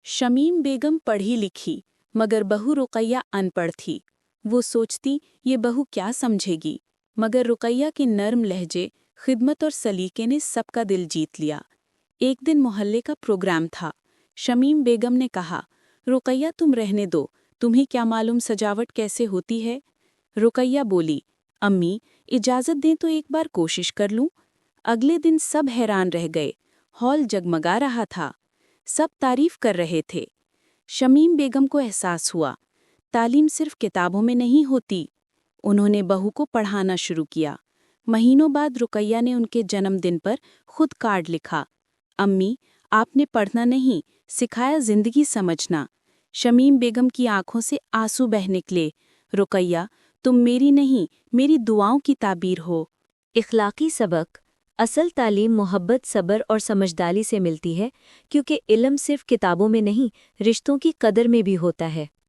शमीम बेगम पढ़ी लिखी मगर बहू रुकैया अनपढ़ थी। वो सोचती ये बहू क्या समझेगी, मगर रुकैया के नर्म लहजे, खिदमत और सलीके ने सबका दिल जीत लिया। एक दिन मोहल्ले का प्रोग्राम था। शमीम बेगम ने कहा, रुकैया तुम रहने दो, तुम्हें क्या मालूम सजावट कैसे होती है। रुकैया बोली, अम्मी इजाज़त दें तो एक बार कोशिश कर लूं। अगले दिन सब हैरान रह गए। हॉल जगमगा रहा था, सब तारीफ कर रहे थे। शमीम बेगम को एहसास हुआ, तालीम सिर्फ किताबों में नहीं होती। उन्होंने बहू को पढ़ाना शुरू किया। महीनों बाद रुकैया ने उनके जन्मदिन पर खुद कार्ड लिखा, अम्मी आपने पढ़ना नहीं सिखाया, जिंदगी समझना। शमीम बेगम की आंखों से आंसू बह निकले। रुकैया तुम मेरी नहीं, मेरी दुआओं की ताबीर हो। इखलाकी सबक। असल तालीम मोहब्बत, सब्र और समझदारी से मिलती है, क्योंकि इल्म सिर्फ किताबों में नहीं, रिश्तों की कदर में भी होता है।